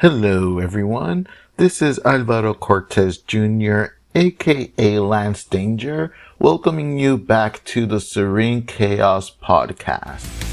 Hello everyone, this is Alvaro Cortez Jr., aka Lance Danger, welcoming you back to the Serene Chaos podcast.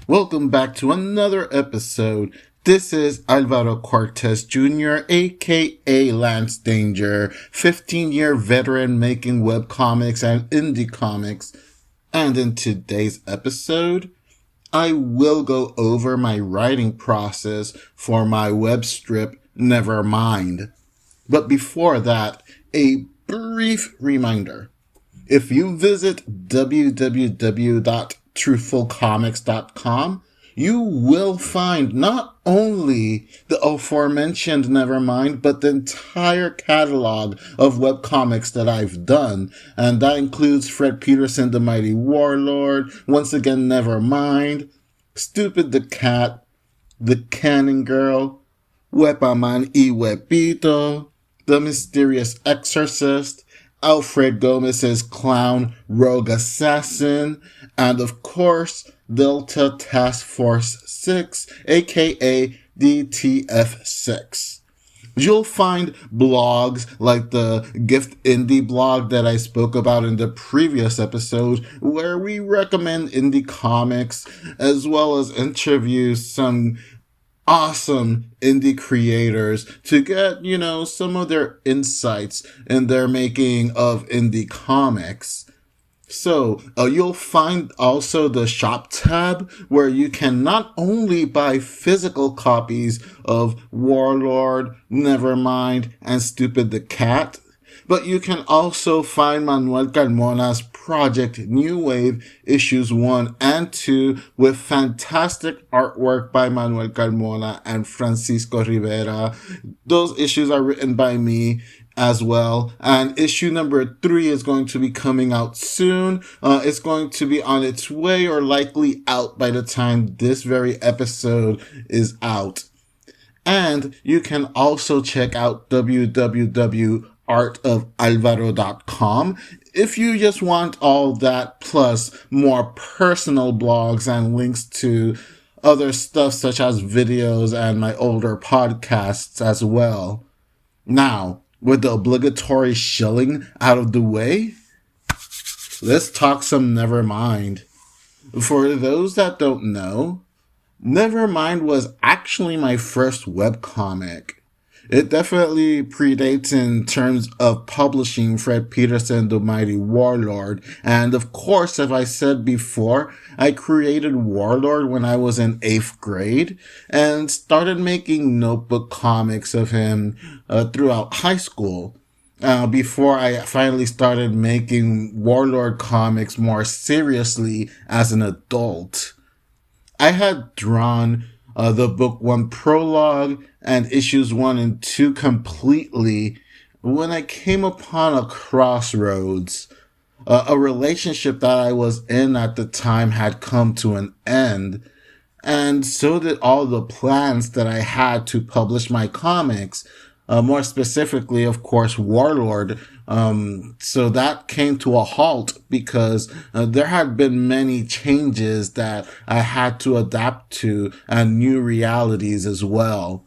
Welcome back to another episode. This is Alvaro Cortez Jr., aka Lance Danger, 15-year veteran making webcomics and indie comics. And in today's episode, I will go over my writing process for my web strip, Nevermind. But before that, a brief reminder. If you visit www.truthfulcomics.com, you will find not only the aforementioned Nevermind, but the entire catalog of webcomics that I've done. And that includes Fred Peterson, the Mighty Warlord, once again Nevermind, Stupid the Cat, The Cannon Girl, Wepaman y Wepito, The Mysterious Exorcist, Alfred Gomez's Clown Rogue Assassin, and of course, Delta Task Force 6, aka DTF6. You'll find blogs like the Gift Indie blog that I spoke about in the previous episode, where we recommend indie comics, as well as interview some awesome indie creators to get, some of their insights in their making of indie comics. So, you'll find also the shop tab where you can not only buy physical copies of Warlord, Nevermind, and Stupid the Cat, but you can also find Manuel Carmona's project New Wave issues 1 and 2 with fantastic artwork by Manuel Carmona and Francisco Rivera. Those issues are written by me as well. And issue number 3 is going to be coming out soon. It's going to be on its way or likely out by the time this very episode is out. And you can also check out www.artofalvaro.com if you just want all that plus more personal blogs and links to other stuff such as videos and my older podcasts as well. Now, with the obligatory shilling out of the way, let's talk some Nevermind. For those that don't know, Nevermind was actually my first webcomic. It definitely predates in terms of publishing Fred Peterson, the Mighty Warlord. And of course, as I said before, I created Warlord when I was in 8th grade and started making notebook comics of him throughout high school. Before I finally started making Warlord comics more seriously as an adult. I had drawn the book 1 prologue and issues 1 and 2 completely when I came upon a crossroads. A relationship that I was in at the time had come to an end, and so did all the plans that I had to publish my comics. More specifically, of course, Warlord. So that came to a halt because there had been many changes that I had to adapt to and new realities as well.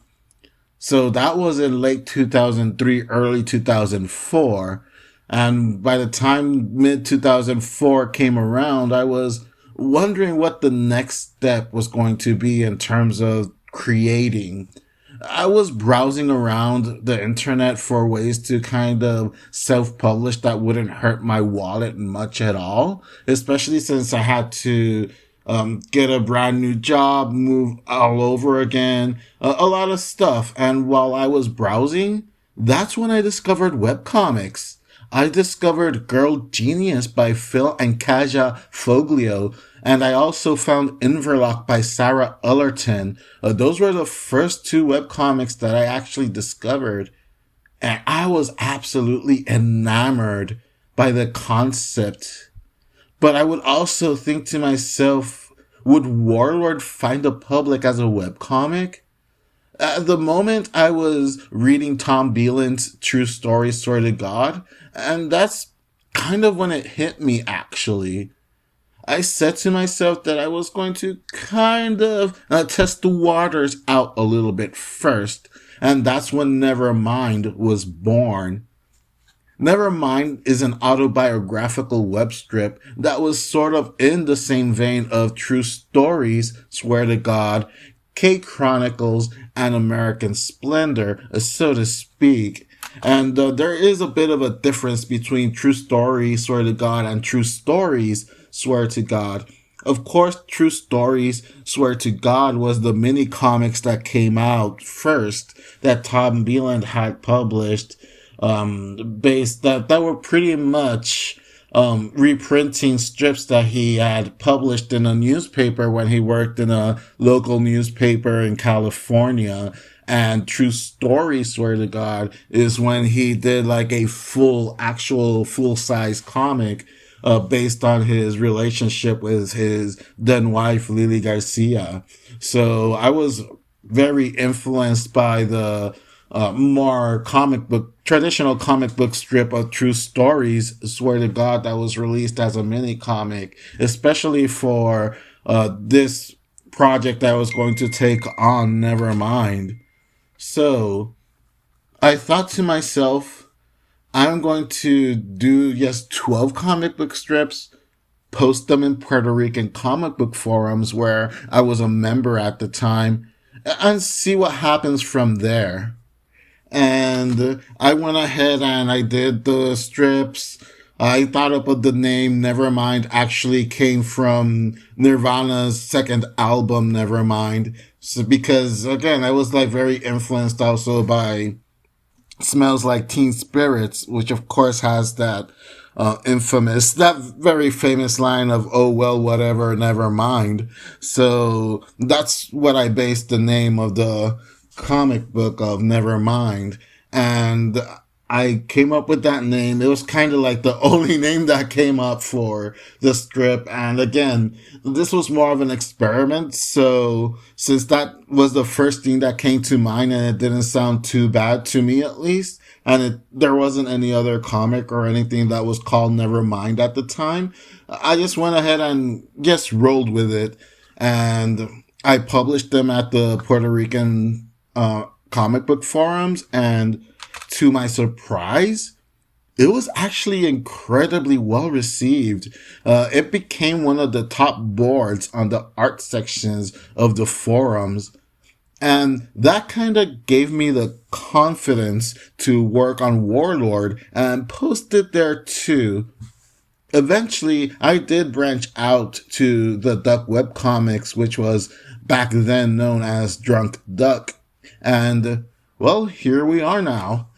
So that was in late 2003, early 2004. And by the time mid 2004 came around, I was wondering what the next step was going to be in terms of creating. I was browsing around the internet for ways to kind of self-publish that wouldn't hurt my wallet much at all, especially since I had to get a brand new job, move all over again, a lot of stuff. And while I was browsing, that's when I discovered webcomics. I discovered Girl Genius by Phil and Kaja Foglio, And I also found Inverloch by Sarah Ullerton. Those were the first two webcomics that I actually discovered. And I was absolutely enamored by the concept. But I would also think to myself, would Warlord find a public as a webcomic? At the moment, I was reading Tom Beeland's True Story, Swear to God, and that's kind of when it hit me, actually. I said to myself that I was going to kind of test the waters out a little bit first, and that's when Nevermind was born. Nevermind is an autobiographical web strip that was sort of in the same vein of True Stories, Swear to God, K Chronicles, and American Splendor, so to speak. And there is a bit of a difference between True Stories, Swear to God, and True Stories, Swear to God. Of course, True Stories, Swear to God was the mini comics that came out first that Tom Beeland had published, based that were pretty much reprinting strips that he had published in a newspaper when he worked in a local newspaper in California. And True Story, Swear to God, is when he did like a actual full-size comic based on his relationship with his then wife, Lily Garcia. So I was very influenced by the more traditional comic book strip of True Stories, Swear to God, that was released as a mini comic, especially for this project that I was going to take on, Nevermind. So I thought to myself, I'm going to do just 12 comic book strips, post them in Puerto Rican comic book forums where I was a member at the time, and see what happens from there. And I went ahead and I did the strips. I thought up of the name Nevermind actually came from Nirvana's second album, Nevermind. So because again, I was like very influenced also by Smells Like Teen Spirits, which of course has that that very famous line of, oh, well, whatever, never mind. So that's what I based the name of the comic book of, Nevermind. And I came up with that name. It was kind of like the only name that came up for the strip. And again, this was more of an experiment. So since that was the first thing that came to mind and it didn't sound too bad to me at least, and there wasn't any other comic or anything that was called Nevermind at the time, I just went ahead and just rolled with it. And I published them at the Puerto Rican comic book forums, and to my surprise, it was actually incredibly well received. It became one of the top boards on the art sections of the forums. And that kind of gave me the confidence to work on Warlord and post it there too. Eventually, I did branch out to the Duck webcomics, which was back then known as Drunk Duck. And, well, here we are now.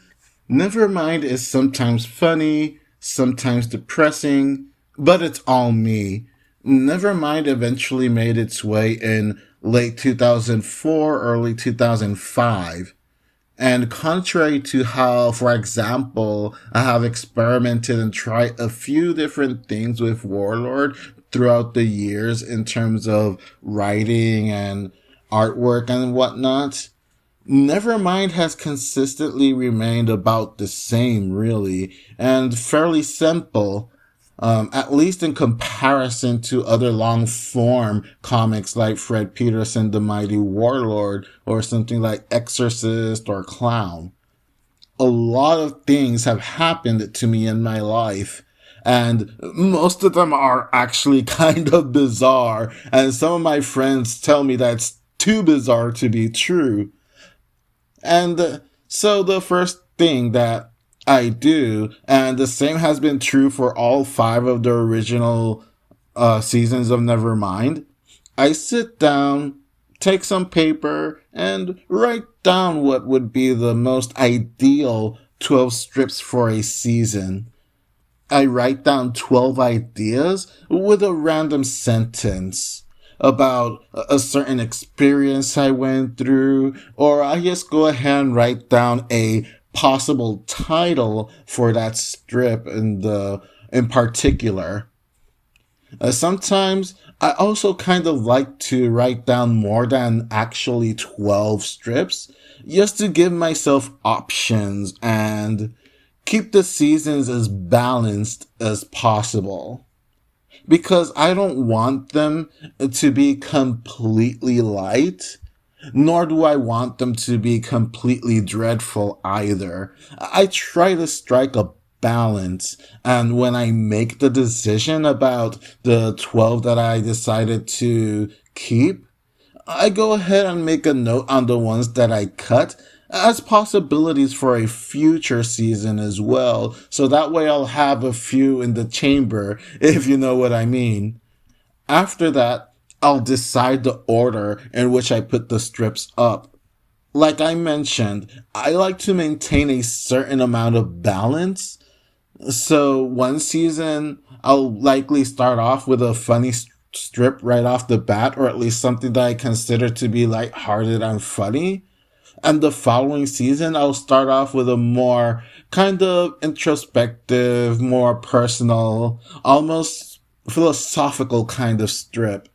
Nevermind is sometimes funny, sometimes depressing, but it's all me. Nevermind eventually made its way in late 2004, early 2005. And contrary to how, for example, I have experimented and tried a few different things with Warlord throughout the years in terms of writing and artwork and whatnot, Nevermind has consistently remained about the same, really, and fairly simple, at least in comparison to other long-form comics like Fred Peterson, The Mighty Warlord, or something like Exorcist or Clown. A lot of things have happened to me in my life, and most of them are actually kind of bizarre, and some of my friends tell me that it's too bizarre to be true. And so the first thing that I do, and the same has been true for all 5 of the original seasons of Nevermind, I sit down, take some paper, and write down what would be the most ideal 12 strips for a season. I write down 12 ideas with a random sentence about a certain experience I went through, or I just go ahead and write down a possible title for that strip in particular. Sometimes I also kind of like to write down more than actually 12 strips just to give myself options and keep the seasons as balanced as possible. Because I don't want them to be completely light, nor do I want them to be completely dreadful either. I try to strike a balance, and when I make the decision about the 12 that I decided to keep, I go ahead and make a note on the ones that I cut as possibilities for a future season as well. So that way I'll have a few in the chamber, if you know what I mean. After that, I'll decide the order in which I put the strips up. Like I mentioned, I like to maintain a certain amount of balance. So one season, I'll likely start off with a funny strip right off the bat, or at least something that I consider to be lighthearted and funny. And the following season, I'll start off with a more kind of introspective, more personal, almost philosophical kind of strip.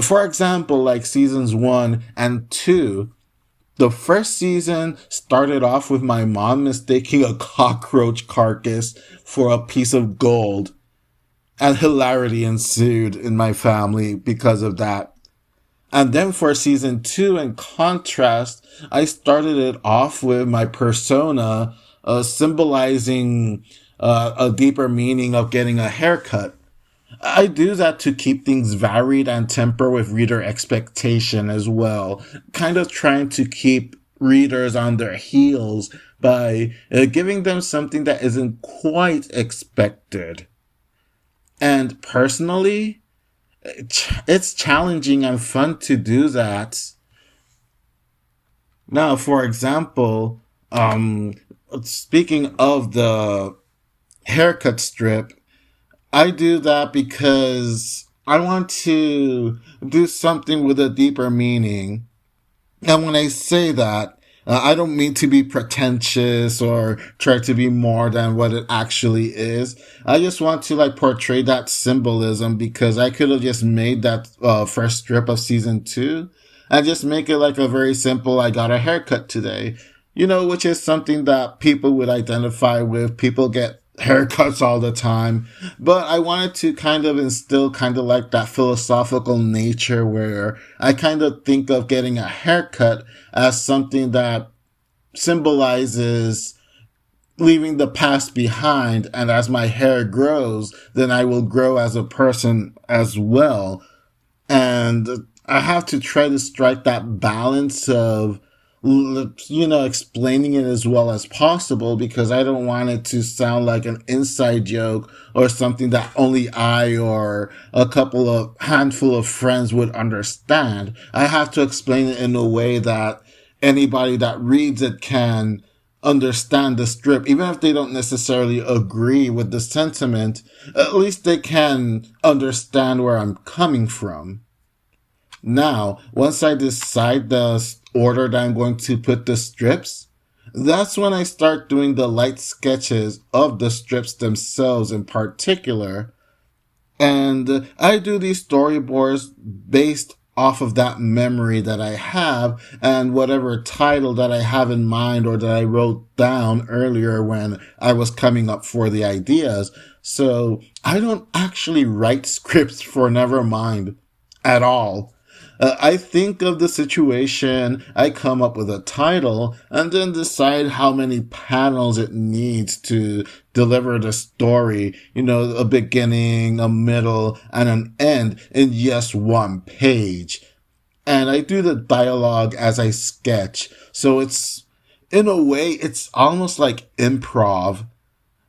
For example, like seasons 1 and 2, the first season started off with my mom mistaking a cockroach carcass for a piece of gold, and hilarity ensued in my family because of that. And then for season 2, in contrast, I started it off with my persona symbolizing a deeper meaning of getting a haircut. I do that to keep things varied and temper with reader expectation as well, kind of trying to keep readers on their heels by giving them something that isn't quite expected. And personally, it's challenging and fun to do that. Now, for example, speaking of the haircut strip, I do that because I want to do something with a deeper meaning. And when I say that, I don't mean to be pretentious or try to be more than what it actually is. I just want to portray that symbolism, because I could have just made that first strip of season 2 and just make it like a very simple, I got a haircut today, which is something that people would identify with. People get haircuts all the time, but I wanted to kind of instill kind of like that philosophical nature where I kind of think of getting a haircut as something that symbolizes leaving the past behind, and as my hair grows, then I will grow as a person as well. And I have to try to strike that balance of explaining it as well as possible, because I don't want it to sound like an inside joke or something that only I or a couple of handful of friends would understand. I have to explain it in a way that anybody that reads it can understand the strip. Even if they don't necessarily agree with the sentiment, at least they can understand where I'm coming from. Now, once I decide the order that I'm going to put the strips, that's when I start doing the light sketches of the strips themselves in particular. And I do these storyboards based off of that memory that I have and whatever title that I have in mind or that I wrote down earlier when I was coming up for the ideas. So I don't actually write scripts for Nevermind at all. I think of the situation, I come up with a title, and then decide how many panels it needs to deliver the story. A beginning, a middle, and an end in just one page. And I do the dialogue as I sketch. So in a way, it's almost like improv.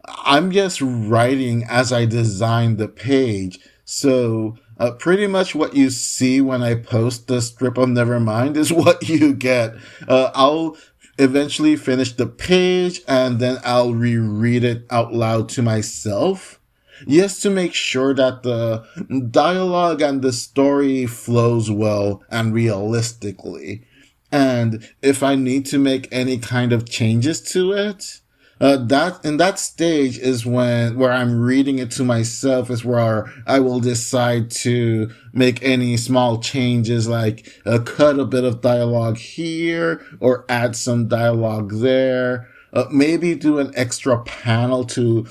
I'm just writing as I design the page. So pretty much what you see when I post the strip of Nevermind is what you get. I'll eventually finish the page and then I'll reread it out loud to myself. Just to make sure that the dialogue and the story flows well and realistically. And if I need to make any kind of changes to it, that in that stage is where I'm reading it to myself is where I will decide to make any small changes, like cut a bit of dialogue here or add some dialogue there. Maybe do an extra panel to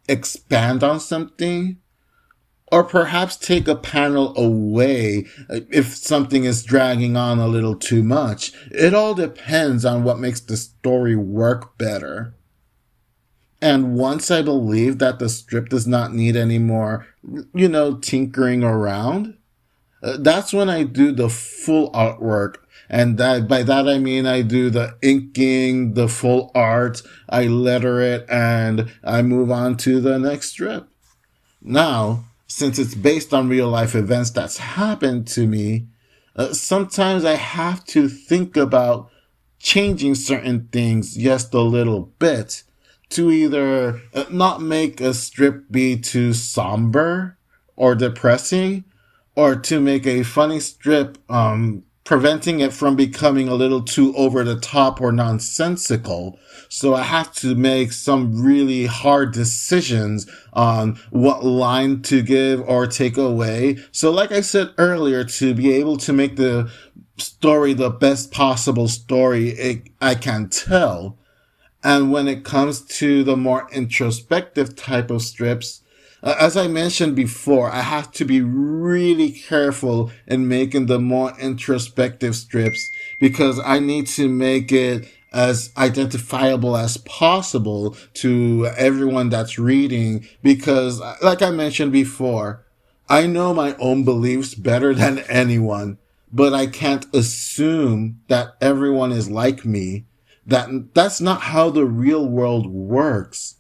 expand on something. Or perhaps take a panel away if something is dragging on a little too much. It all depends on what makes the story work better. And once I believe that the strip does not need any more, tinkering around, that's when I do the full artwork. And by that I mean I do the inking, the full art, I letter it, and I move on to the next strip. Now, since it's based on real life events that's happened to me, sometimes I have to think about changing certain things just a little bit to either not make a strip be too somber or depressing, or to make a funny strip, preventing it from becoming a little too over the top or nonsensical. So I have to make some really hard decisions on what line to give or take away. So like I said earlier, to be able to make the story the best possible story I can tell. And when it comes to the more introspective type of strips, as I mentioned before, I have to be really careful in making the more introspective strips because I need to make it as identifiable as possible to everyone that's reading because, like I mentioned before, I know my own beliefs better than anyone, but I can't assume that everyone is like me. That's not how the real world works.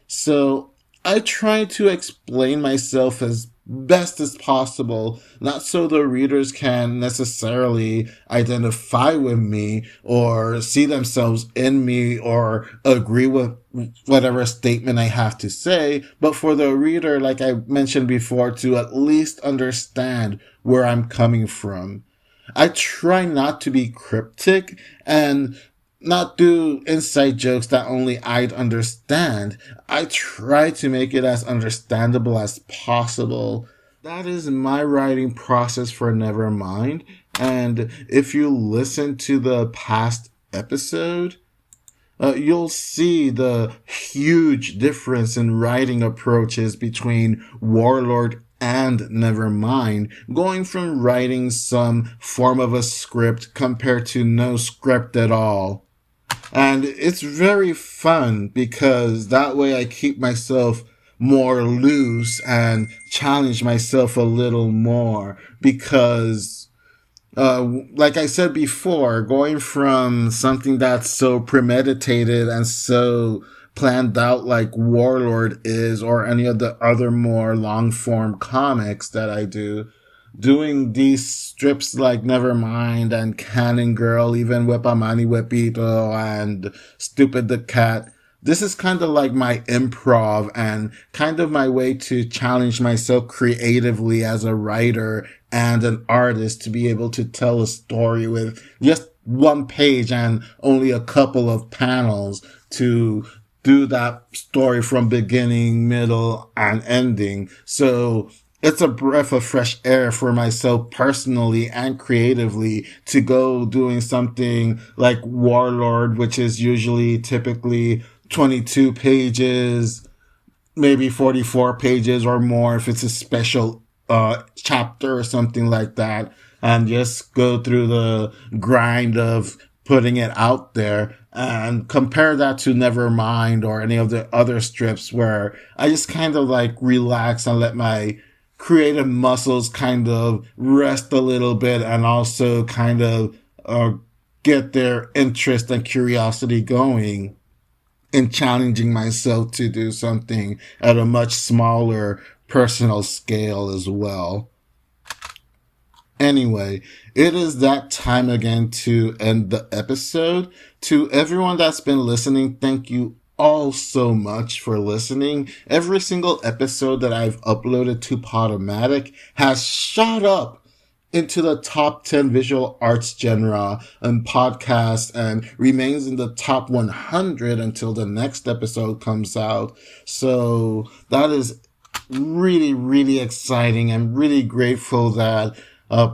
So I try to explain myself as best as possible, not so the readers can necessarily identify with me or see themselves in me or agree with whatever statement I have to say, but for the reader, like I mentioned before, to at least understand where I'm coming from. I try not to be cryptic and not do inside jokes that only I'd understand. I try to make it as understandable as possible. That is my writing process for Nevermind. And if you listen to the past episode, you'll see the huge difference in writing approaches between Warlord and Nevermind, going from writing some form of a script compared to no script at all. And it's very fun because that way I keep myself more loose and challenge myself a little more because, like I said before, going from something that's so premeditated and so planned out like Warlord is or any of the other more long form comics that I do, doing these strips like Nevermind and Cannon Girl, even Wepamani Wepito and Stupid the Cat. This is kind of like my improv and kind of my way to challenge myself creatively as a writer and an artist to be able to tell a story with just one page and only a couple of panels to do that story from beginning, middle, and ending. So it's a breath of fresh air for myself personally and creatively to go doing something like Warlord, which is usually typically 22 pages, maybe 44 pages or more if it's a special chapter or something like that, and just go through the grind of putting it out there and compare that to Nevermind or any of the other strips where I just kind of like relax and let my creative muscles kind of rest a little bit and also kind of get their interest and curiosity going in challenging myself to do something at a much smaller personal scale as well. Anyway, it is that time again to end the episode. To everyone that's been listening, thank you all so much for listening. Every single episode that I've uploaded to Podomatic has shot up into the top 10 visual arts genre and podcast and remains in the top 100 until the next episode comes out. So that is really, really exciting. I'm really grateful that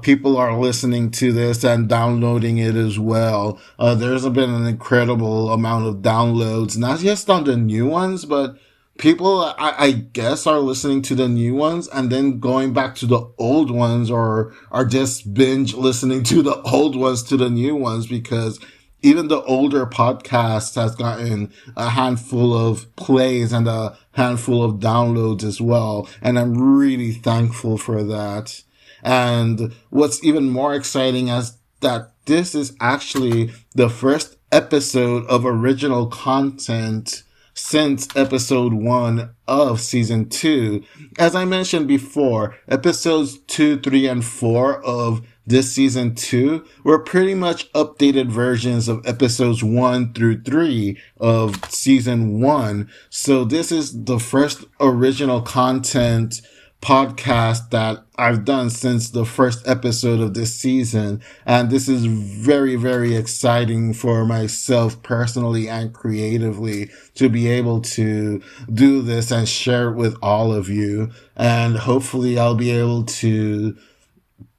people are listening to this and downloading it as well. There's been an incredible amount of downloads, not just on the new ones, but people, I guess, are listening to the new ones and then going back to the old ones, or are just binge listening to the old ones to the new ones, because even the older podcast has gotten a handful of plays and a handful of downloads as well. And I'm really thankful for that. And what's even more exciting is that this is actually the first episode of original content since episode 1 of season 2. As I mentioned before, episodes 2, 3, and 4 of this season 2 were pretty much updated versions of episodes 1 through 3 of season 1. So this is the first original content podcast that I've done since the first episode of this season. And this is very, very exciting for myself personally and creatively to be able to do this and share it with all of you. And hopefully I'll be able to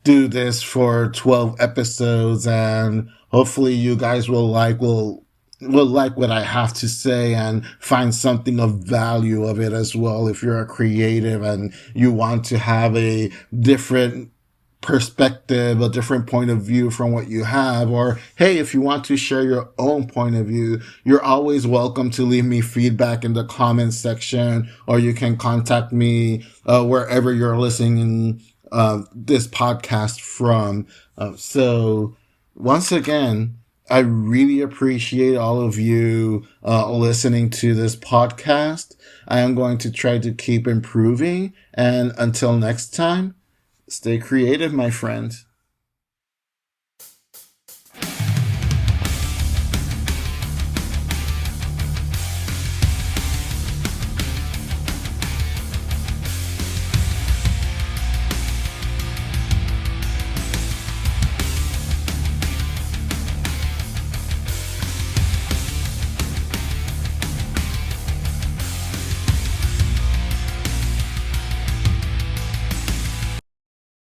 do this for 12 episodes, and hopefully you guys will like what I have to say and find something of value of it as well. If you're a creative and you want to have a different perspective, a different point of view from what you have, or hey, if you want to share your own point of view, you're always welcome to leave me feedback in the comments section, or you can contact me wherever you're listening this podcast from. So once again, I really appreciate all of you listening to this podcast. I am going to try to keep improving. And until next time, stay creative, my friend.